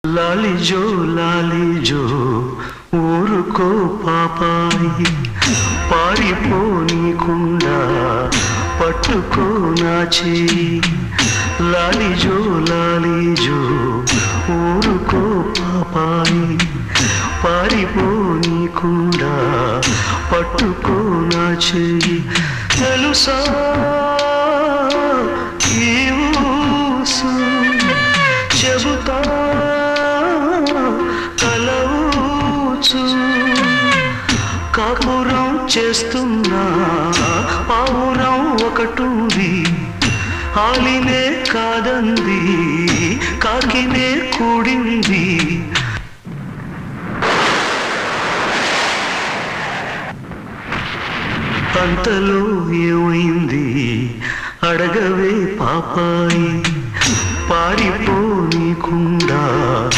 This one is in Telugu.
లాలిజో లాలిజో ఊరుకో పాపాయి, పారిపోనీకుండా పట్టుకో నా చేయి. లాలిజో లాలిజో ఊరుకో పాపాయి, పారిపోనీకుండా పట్టుకో నా చేయి. తెలుసా ఈ ఊసు చెబుతా కలవుచు, కాపురం చేస్తున్నా పావురం ఒకటుంది, ఆలినే కాదంది కాకినే కూడింది. అంతలో ఏమైంది అడగవే పాపాయి, పారిపోనీకుండా